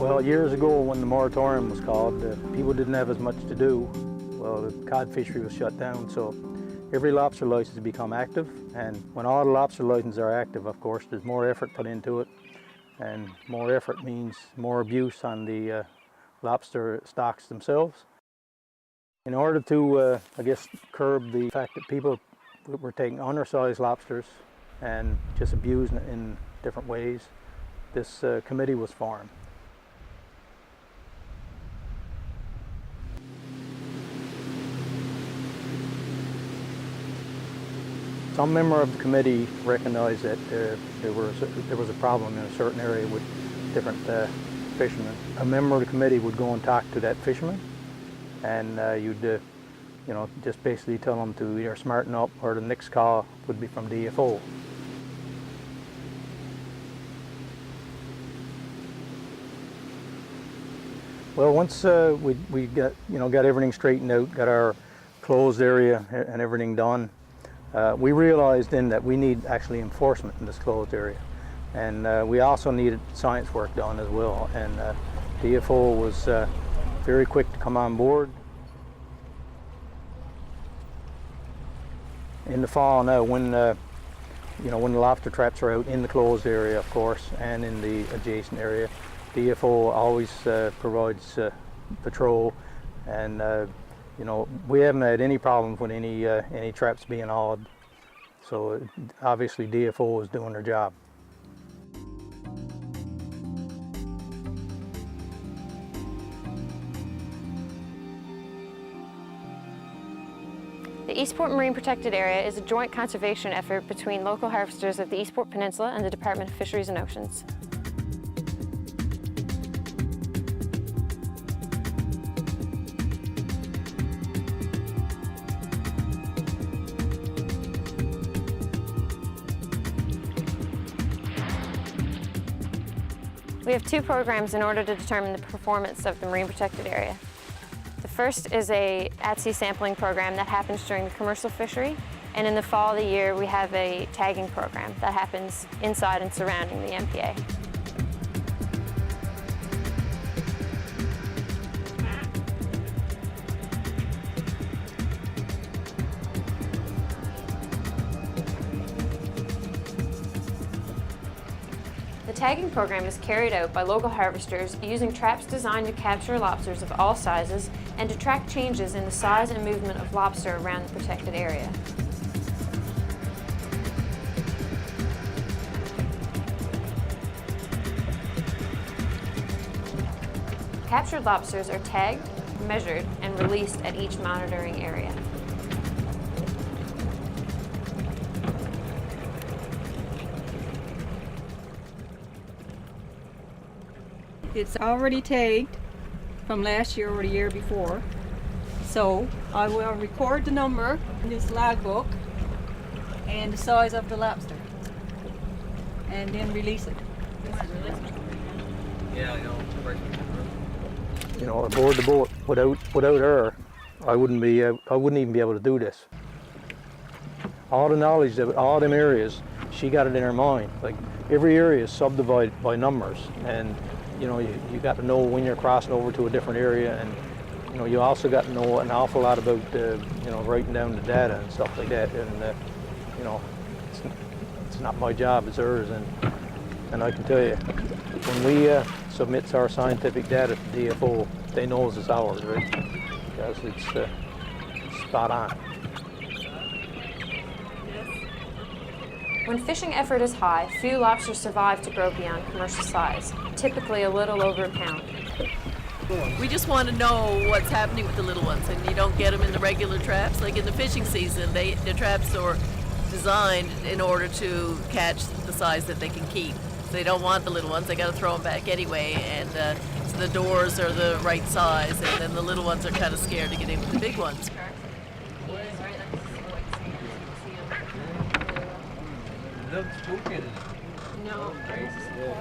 Well, years ago when the moratorium was called, people didn't have as much to do. Well, the cod fishery was shut down, so every lobster license become active, and when all the lobster licenses are active, of course, there's more effort put into it, and more effort means more abuse on the lobster stocks themselves. In order to, I guess, curb the fact that people were taking undersized lobsters and just abusing it in different ways, this committee was formed. Some member of the committee recognized that there was a problem in a certain area with different fishermen. A member of the committee would go and talk to that fisherman, and you'd just basically tell them to either smarten up, or the next call would be from DFO. Well, once we got everything straightened out, got our closed area and everything done, we realized then that we need actually enforcement in this closed area, and we also needed science work done as well. And DFO was very quick to come on board. In the fall now, when the lobster traps are out in the closed area, of course, and in the adjacent area, DFO always provides patrol, and we haven't had any problems with any traps being hauled. So obviously DFO is doing their job. The Eastport Marine Protected Area is a joint conservation effort between local harvesters of the Eastport Peninsula and the Department of Fisheries and Oceans. We have two programs in order to determine the performance of the Marine Protected Area. The first is a at-sea sampling program that happens during the commercial fishery, and in the fall of the year we have a tagging program that happens inside and surrounding the MPA. The tagging program is carried out by local harvesters using traps designed to capture lobsters of all sizes and to track changes in the size and movement of lobster around the protected area. Captured lobsters are tagged, measured, and released at each monitoring area. It's already tagged from last year or the year before. So I will record the number in this logbook and the size of the lobster and then release it. Yeah, I know. Aboard the boat, without her, I wouldn't even be able to do this. All the knowledge of all them areas, she got it in her mind. Like, every area is subdivided by numbers, and you got to know when you're crossing over to a different area, and you also got to know an awful lot about writing down the data and stuff like that. And it's not my job, it's hers. And I can tell you, when we submit our scientific data to DFO, they know it's ours, right? Because it's spot on. When fishing effort is high, few lobsters survive to grow beyond commercial size, typically a little over a pound. We just want to know what's happening with the little ones, and you don't get them in the regular traps. Like in the fishing season, the traps are designed in order to catch the size that they can keep. So they don't want the little ones, they got to throw them back anyway, and so the doors are the right size, and then the little ones are kind of scared to get in with the big ones. No.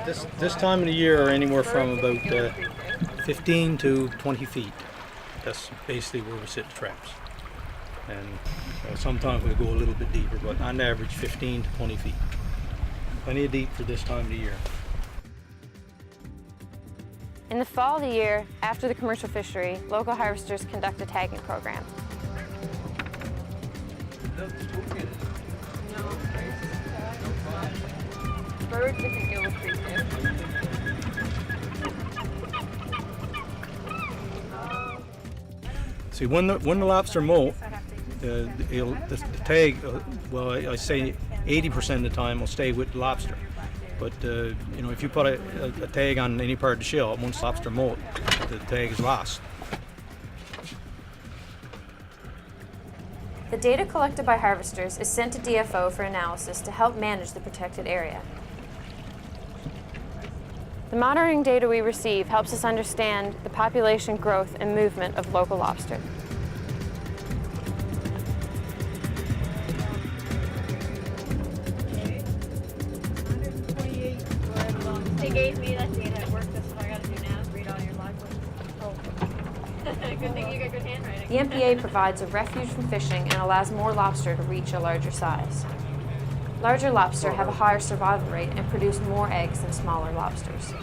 This time of the year are anywhere from about 15 to 20 feet. That's basically where we set the traps. And sometimes we go a little bit deeper, but on average 15 to 20 feet. Plenty of deep for this time of the year. In the fall of the year, after the commercial fishery, local harvesters conduct a tagging program. Birds, I think it will creep in. See, when the lobster molt, the tag, well, I say 80% of the time will stay with the lobster. But you know, if you put a tag on any part of the shell, once lobster molt, the tag is lost. The data collected by harvesters is sent to DFO for analysis to help manage the protected area. The monitoring data we receive helps us understand the population growth and movement of local lobster. They gave me that data at work. That's what I got to do now, is read all your logbooks. Oh. Good thing you got good handwriting. The MPA provides a refuge from fishing and allows more lobster to reach a larger size. Larger lobster have a higher survival rate and produce more eggs than smaller lobsters.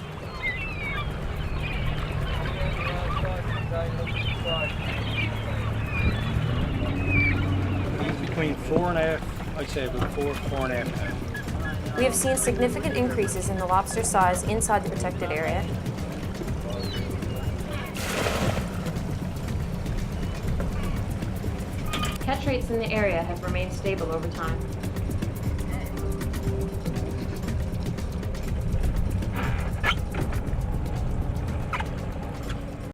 Between 4.5, I'd say about 4.5. We have seen significant increases in the lobster size inside the protected area. Catch rates in the area have remained stable over time.